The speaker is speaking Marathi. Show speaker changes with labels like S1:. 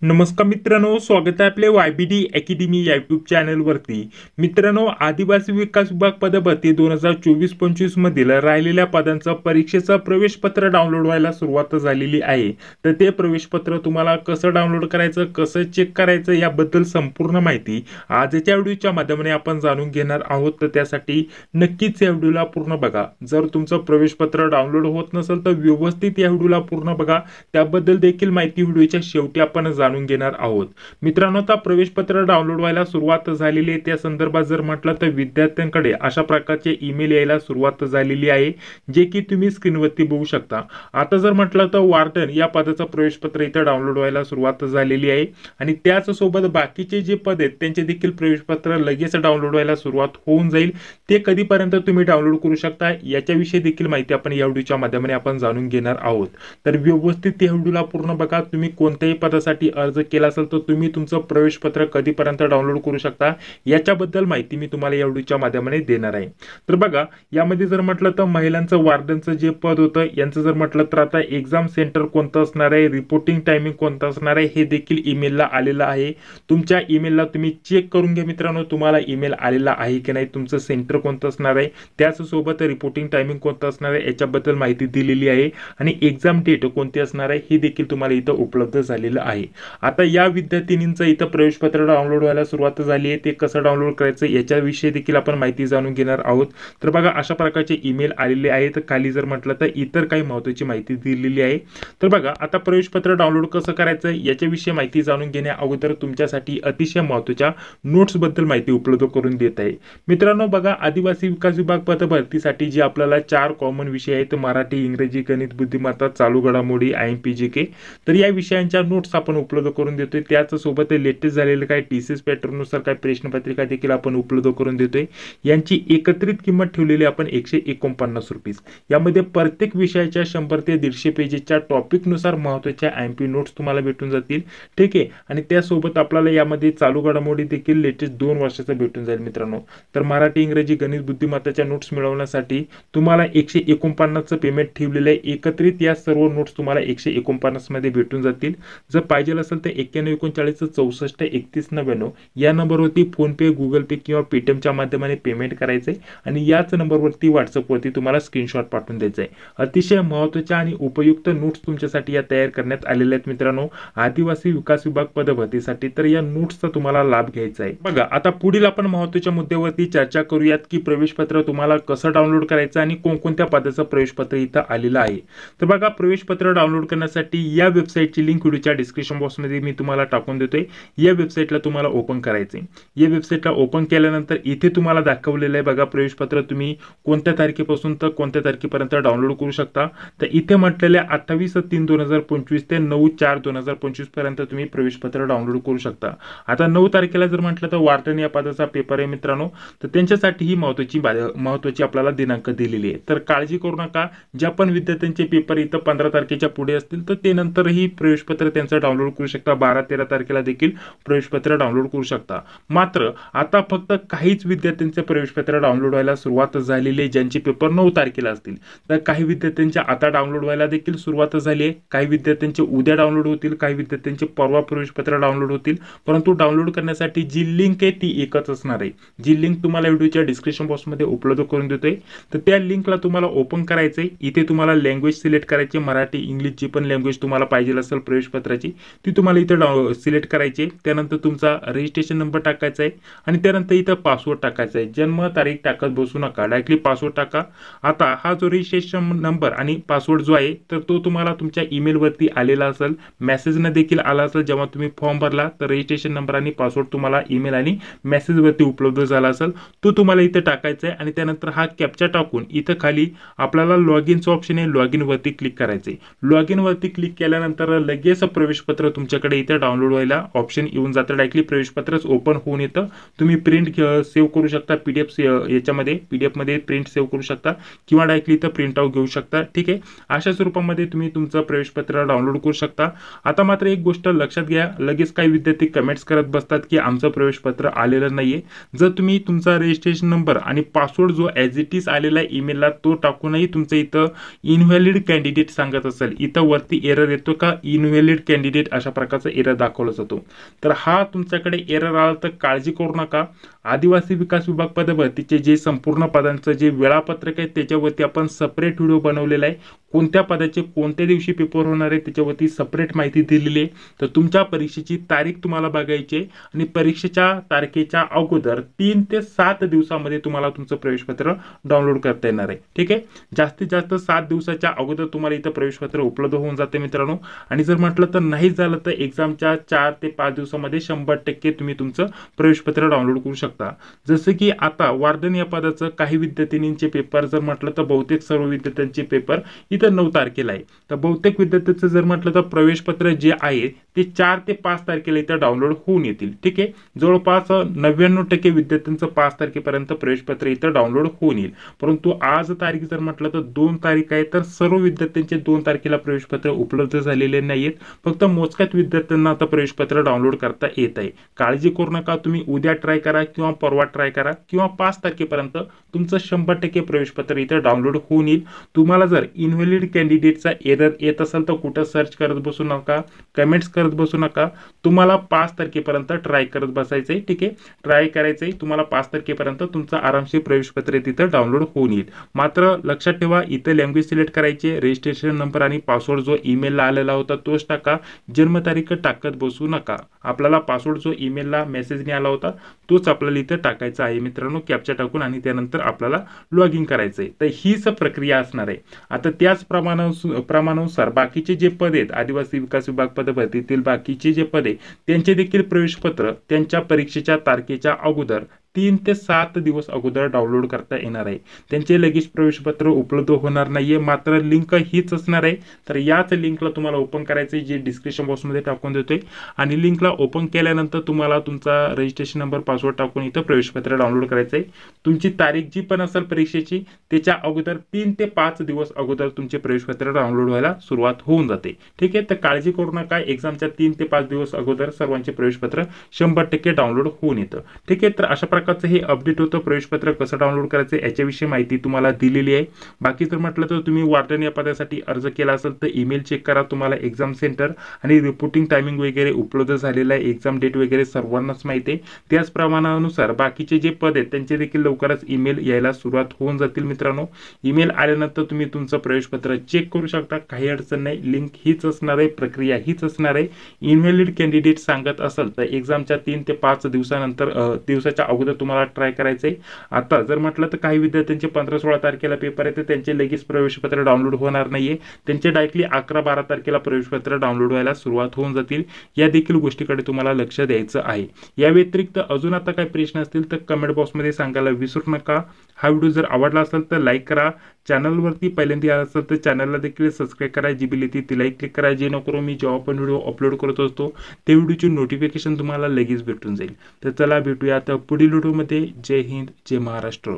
S1: नमस्कार मित्रांनो, स्वागत आहे आपले YBD अकॅडमी या यूट्यूब चॅनलवरती. मित्रांनो, आदिवासी विकास विभाग पदभरती 2024-25 मधील राहिलेल्या पदांचं परीक्षेचं प्रवेशपत्र डाउनलोड व्हायला सुरुवात झालेली आहे. तर ते प्रवेशपत्र तुम्हाला कसं डाउनलोड करायचं, कसं चेक करायचं याबद्दल संपूर्ण माहिती आजच्या व्हिडिओच्या माध्यमाने आपण जाणून घेणार आहोत. तर त्यासाठी नक्कीच या व्हिडिओला पूर्ण बघा. जर तुमचं प्रवेशपत्र डाउनलोड होत नसेल तर व्यवस्थित या व्हिडिओला पूर्ण बघा. त्याबद्दल देखील माहिती व्हिडिओच्या शेवटी आपण जाणून घेणार आहोत. मित्रांनो, आता प्रवेशपत्र डाउनलोड व्हायला सुरुवात झालेली आहे. त्या संदर्भात जर म्हटलं तर विद्यार्थ्यांकडे अशा प्रकारचे ईमेल यायला सुरुवात झालेली आहे, जे की तुम्ही स्क्रीनवरती बघू शकता. आता जर म्हटलं तर वार्डन या पदाचं प्रवेशपत्र इथे डाउनलोड व्हायला सुरुवात झालेली आहे आणि त्याच सोबत बाकीचे जे पद आहेत त्यांचे देखील प्रवेशपत्र लगेच डाउनलोड व्हायला सुरुवात होऊन जाईल. ते कधीपर्यंत तुम्ही डाउनलोड करू शकता याच्याविषयी देखील माहिती आपण या व्हिडिओच्या माध्यमाने आपण जाणून घेणार आहोत. तर व्यवस्थित या व्हिडिओला पूर्ण बघा. तुम्ही कोणत्याही पदासाठी अर्ज केला असेल तर तुम्ही तुमचं प्रवेशपत्र कधीपर्यंत डाउनलोड करू शकता याच्याबद्दल माहिती मी तुम्हाला या व्हिडिओच्या माध्यमाने देणार आहे. तर बघा, यामध्ये जर म्हटलं तर महिलांचं वार्डनचं जे पद होतं यांचं जर म्हटलं तर आता एक्झाम सेंटर कोणतं असणार आहे, रिपोर्टिंग टायमिंग कोणतं असणार आहे हे देखील ईमेलला आलेलं आहे. तुमच्या ईमेलला तुम्ही चेक करून घ्या मित्रांनो, तुम्हाला ईमेल आलेला आहे की नाही, तुमचं सेंटर कोणतं असणार आहे, त्याच सोबत रिपोर्टिंग टायमिंग कोणतं असणार आहे याच्याबद्दल माहिती दिलेली आहे आणि एक्झाम डेट कोणती असणार आहे हे देखील तुम्हाला इथं उपलब्ध झालेलं आहे. आता या विद्यार्थिनींचं इथं प्रवेशपत्र डाउनलोड व्हायला सुरुवात झाली आहे. ते कसं डाउनलोड करायचं याच्याविषयी देखील आपण माहिती जाणून घेणार आहोत. तर बघा, अशा प्रकारचे ईमेल आलेले आहेत. खाली जर म्हटलं तर इतर काही महत्त्वाची माहिती दिलेली आहे. तर बघा, आता प्रवेशपत्र डाउनलोड कसं करायचं याच्याविषयी माहिती जाणून घेण्या अगोदर तुमच्यासाठी अतिशय महत्त्वाच्या नोट्स बद्दल माहिती उपलब्ध करून देत आहे. मित्रांनो बघा, आदिवासी विकास विभाग पदभरतीसाठी जे आपल्याला 4 कॉमन विषय आहेत, मराठी, इंग्रजी, गणित, बुद्धिमत्ता, चालू घडामोडी, IMPGK, तर या विषयांच्या नोट्स आपण उपलब्ध करून देतोय. त्याच सोबत लेटेस्ट झालेले काही TCS पॅटर्ननुसार काही प्रश्नपत्रिका देखील आपण उपलब्ध करून देतोय. यांची एकत्रित किंमत ठेवलेली आपण 149 रुपये. यामध्ये प्रत्येक विषयाच्या 100 ते 150 पेजेसच्या टॉपिकनुसार महत्त्वाच्या MP नोट्स तुम्हाला भेटून जातील. ठीक आहे. आणि त्यासोबत आपल्याला यामध्ये चालू घडामोडी देखील लेटेस्ट 2 वर्षाचं भेटून जाईल मित्रांनो. तर मराठी, इंग्रजी, गणित, बुद्धिमत्ताच्या नोट्स मिळवण्यासाठी तुम्हाला 149चं पेमेंट ठेवलेलं आहे. एकत्रित या सर्व नोट्स तुम्हाला 149 मध्ये भेटून जातील. जर पाहिजे असेल तर 9139 64 31 99 या नंबरवरती फोन पे, गुगल पे किंवा पेटीएमच्या माध्यमाने पेमेंट करायचंय आणि याच नंबरवरती व्हॉट्सअपवरती तुम्हाला स्क्रीनशॉट पाठवून द्यायचा आहे. अतिशय महत्त्वाच्या आणि उपयुक्त नोट्स तुमच्यासाठी या तयार करण्यात आलेल्या आहेत मित्रांनो, आदिवासी विकास विभाग पदभरतीसाठी. तर या नोट्सचा तुम्हाला लाभ घ्यायचा आहे. बघा, आता पुढील आपण महत्त्वाच्या मुद्द्यावरती चर्चा करूयात की प्रवेशपत्र तुम्हाला कसं डाउनलोड करायचं आणि कोणकोणत्या पदाचं प्रवेशपत्र इथं आलेलं आहे. तर बघा, प्रवेशपत्र डाउनलोड करण्यासाठी या वेबसाईटची लिंक व्हिडिओच्या डिस्क्रिप्शन बॉक्समध्ये मी तुम्हाला टाकून देतोय. या वेबसाईटला तुम्हाला ओपन करायचे. या वेबसाईटला ओपन केल्यानंतर इथे तुम्हाला दाखवलेलं आहे बघा, प्रवेशपत्र तुम्ही कोणत्या तारखेपासून तर कोणत्या तारखेपर्यंत डाउनलोड करू शकता. तर इथे म्हटलेल्या 28/3/2025 ते 9/4/2025 पर्यंत तुम्ही प्रवेशपत्र डाउनलोड करू शकता. आता 9 तारखेला जर म्हटलं तर वार्डन या पदाचा पेपर आहे मित्रांनो, तर त्यांच्यासाठी ही महत्त्वाची आपल्याला दिनांक दिलेली आहे. तर काळजी करू नका. ज्या पण विद्यार्थ्यांचे पेपर इथं 15 तारखेच्या पुढे असतील तर ते नंतरही प्रवेशपत्र त्यांचं डाउनलोड करू शकता. 12-13 तारखेला देखील प्रवेशपत्र डाउनलोड करू शकता. मात्र आता फक्त काहीच विद्यार्थ्यांचे प्रवेशपत्र डाउनलोड व्हायला सुरुवात झालेली आहे ज्यांचे पेपर 9 तारखेला असतील. तर काही विद्यार्थ्यांचे आता डाउनलोड व्हायला देखील सुरुवात झाली आहे. काही विद्यार्थ्यांचे उद्या डाउनलोड होतील, काही विद्यार्थ्यांचे परवा प्रवेशपत्र डाउनलोड होतील. परंतु डाउनलोड करण्यासाठी जी लिंक आहे ती एकच असणार आहे. जी लिंक तुम्हाला व्हिडिओच्या डिस्क्रिप्शन बॉक्समध्ये उपलब्ध करून देतोय. तर त्या लिंकला तुम्हाला ओपन करायचंय. इथे तुम्हाला लँग्वेज सिलेक्ट करायची, मराठी, इंग्लिश जी पण लँग्वेज तुम्हाला पाहिजे असेल प्रवेशपत्राची ती तुम्हाला इथं सिलेक्ट करायची. त्यानंतर तुमचा रजिस्ट्रेशन नंबर टाकायचा आहे आणि त्यानंतर इथं पासवर्ड टाकायचा आहे. जन्म तारीख टाकत बसू नका, डायरेक्टली पासवर्ड टाका. आता हा जो रजिस्ट्रेशन नंबर आणि पासवर्ड जो आहे तर तो तुम्हाला तुमच्या ईमेलवरती आलेला असेल, मेसेजने देखील आला असेल. जेव्हा तुम्ही फॉर्म भरला तर रजिस्ट्रेशन नंबर आणि पासवर्ड तुम्हाला ईमेल आणि मेसेजवरती उपलब्ध झाला असेल, तो तुम्हाला इथे टाकायचा आहे आणि त्यानंतर हा कॅप्चा टाकून इथं खाली आपल्याला लॉग इनचं ऑप्शन आहे, लॉग इन वरती क्लिक करायचे. लॉग इन वरती क्लिक केल्यानंतर लगेच प्रवेशपत्र तुमच्याकडे इथे डाउनलोड व्हायला ऑप्शन येऊन जातं. डायरेक्टली प्रवेशपत्रच ओपन होऊन येतं. तुम्ही प्रिंट सेव्ह करू शकता, PDF याच्यामध्ये PDF मध्ये प्रिंट सेव्ह करू शकता किंवा डायरेक्टली इथं प्रिंट आउट घेऊ शकता. ठीक आहे. अशा स्वरूपामध्ये तुम्ही तुमचं प्रवेशपत्र डाउनलोड करू शकता. आता मात्र एक गोष्ट लक्षात घ्या, लगेच काही विद्यार्थी कमेंट्स करत बसतात की आमचं प्रवेशपत्र आलेलं नाहीये. जर तुम्ही तुमचा रजिस्ट्रेशन नंबर आणि पासवर्ड जो ॲज इट इज आलेला आहे ईमेलला तो टाकूनही तुमचं इथं इनव्हॅलिड कॅन्डिडेट सांगत असेल, इथं वरती एरर येतो का इनव्हॅलिड कॅन्डिडेट अशा अशा प्रकारचा एरर दाखवला जातो। तर हा तुमच्याकडे एरर आला तर काळजी करू नका। आदिवासी विकास विभाग पदभरतीचे जे संपूर्ण पदांचं जे वेळापत्रक आहे त्याच्यावरती आपण सेपरेट व्हिडिओ बनवलेला आहे। कोणत्या पदाचे कोणत्या दिवशी पेपर होणार आहे त्याच्यावरती सेपरेट माहिती दिलेली आहे। तर तुमच्या परीक्षेची तारीख तुम्हाला बघायची आहे आणि परीक्षेच्या तारखेच्या अगोदर 3 ते 7 दिवसामध्ये तुम्हाला तुमचं प्रवेशपत्र डाउनलोड करता येणार आहे। ठीक आहे, जास्तीत जास्त 7 दिवसाच्या अगोदर तुम्हाला इथं प्रवेशपत्र उपलब्ध होऊन जाते मित्रांनो। आणि जर म्हटलं तर नाही झालं तर एक्झामच्या 4 ते 5 दिवसामध्ये 100% तुम्ही तुमचं प्रवेशपत्र डाउनलोड करू शकता। जसं की आता वार्डन या पदाचं काही विद्यार्थिनींचे पेपर जर म्हटलं तर बहुतेक सर्व विद्यार्थ्यांचे पेपर इथं 9 तारखेला आहे। तर बहुतेक विद्यार्थ्यांचं जर म्हटलं तर प्रवेशपत्र जे आहे ते 4 ते 5 तारखेला इथं डाउनलोड होऊन येतील। ठीक आहे, जवळपास 99% विद्यार्थ्यांचं 5 तारखेपर्यंत प्रवेशपत्र इथं डाउनलोड होऊन येईल। परंतु आज तारीख जर म्हटलं तर 2 तारीख आहे, तर सर्व विद्यार्थ्यांचे 2 तारखेला प्रवेशपत्र उपलब्ध झालेले नाहीयेत। फक्त मोजक्याच विद्यार्थ्यांना आता प्रवेशपत्र डाउनलोड करता येत आहे। काळजी करू नका, तुम्ही उद्या ट्राय करा किंवा परवा ट्राय करा किंवा 5 तारखेपर्यंत तुमचं 100% प्रवेशपत्र इथं डाउनलोड होऊन येईल। तुम्हाला जर इनव्हॅलिड कॅन्डिडेटचा एरर येत असेल तर कुठं सर्च करत बसू नका, कमेंट्स करत बसू नका। तुम्हाला 5 तारखेपर्यंत ट्राय करत बसायचंय। ठीक आहे, ट्राय करायचंय तुम्हाला 5 तारखेपर्यंत तुमचं आरामशीर प्रवेशपत्र तिथं डाउनलोड होऊन येईल। मात्र लक्षात ठेवा, इथं लँग्वेज सिलेक्ट करायचे, रजिस्ट्रेशन नंबर आणि पासवर्ड जो ईमेलला आलेला होता तोच टाका, जन्मतारीख टाकत बसू नका। आपल्याला पासवर्ड जो ईमेलला मेसेजने आला होता तोच आपल्याला इथं टाकायचा आहे मित्रांनो, कॅप्चा टाकून, आणि त्यानंतर आपल्याला लॉग इन करायचंय। तर हीच प्रक्रिया असणार आहे। आता त्याच प्रमाणानुसार बाकीचे जे पद आहेत आदिवासी विकास विभाग पदभरतीतील बाकीचे जे पद आहे त्यांचे देखील प्रवेशपत्र त्यांच्या परीक्षेच्या तारखेच्या अगोदर 3 ते 7 दिवस अगोदर डाउनलोड करता येणार आहे। त्यांचे लगेच प्रवेशपत्र उपलब्ध होणार नाहीये, मात्र लिंक हीच असणार आहे। तर याच लिंकला तुम्हाला ओपन करायचे, जे डिस्क्रिप्शन बॉक्समध्ये टाकून देतोय, आणि लिंकला ओपन केल्यानंतर तुम्हाला तुमचा रजिस्ट्रेशन नंबर पासवर्ड टाकून इथं प्रवेशपत्र डाउनलोड करायचंय। तुमची तारीख जी पण असेल परीक्षेची त्याच्या अगोदर 3 ते 5 दिवस अगोदर तुमचे प्रवेशपत्र डाउनलोड व्हायला सुरुवात होऊन जाते। ठीक आहे, तर काळजी करू नका, एक्झामच्या 3 ते 5 दिवस अगोदर सर्वांचे प्रवेशपत्र 100% डाउनलोड होऊन येतं। ठीक आहे, तर अशा प्रकारचं हे अपडेट होतं। प्रवेशपत्र कसं डाउनलोड करायचं याच्याविषयी माहिती तुम्हाला दिलेली आहे। बाकी जर म्हटलं तर तुम्ही वार्डन या पदासाठी अर्ज केला असेल तर ईमेल चेक करा, तुम्हाला एक्झाम सेंटर आणि रिपोर्टिंग टायमिंग वगैरे उपलब्ध झालेलं आहे, एक्झाम डेट वगैरे सर्वांनाच माहिती आहे। त्याच प्रमाणानुसार बाकीचे जे पद आहेत त्यांचे देखील लवकरच ईमेल यायला सुरुवात होऊन जातील मित्रांनो। ईमेल आल्यानंतर तुम्ही तुमचं प्रवेशपत्र चेक करू शकता, काही अडचण नाही। लिंक हीच असणार आहे, प्रक्रिया हीच असणार आहे। इनव्हॅलिड कॅन्डिडेट सांगत असेल तर एक्झामच्या 3 ते 5 दिवसाच्या अगोदर तुम्हाला ट्राय करायचंय। आता जर म्हटलं तर काही विद्यार्थ्यांचे 15-16 तारखेला पेपर आहेत, त्यांचे लगेच प्रवेशपत्र डाउनलोड होणार नाहीये, त्यांचे डायरेक्टली 11-12 तारखेला प्रवेशपत्र डाउनलोड व्हायला सुरुवात होऊन जातील। या देखील गोष्टीकडे तुम्हाला लक्ष द्यायचं आहे। या व्यतिरिक्त अजून आता काही प्रश्न असतील तर कमेंट बॉक्समध्ये सांगायला विसरू नका। हा व्हिडिओ जर आवडला असेल तर लाईक करा, चॅनलवरती पहिल्यांदा आला असेल तर चॅनलला देखील सबस्क्राईब करा, जी बेल येते तिलाही क्लिक करा, जेणेकरून मी जेव्हा पण व्हिडिओ अपलोड करत असतो ते व्हिडिओची नोटिफिकेशन तुम्हाला लगेच भेटून जाईल। तर चला भेटूया आता पुढील व्हिडिओमध्ये। जय हिंद, जय महाराष्ट्र।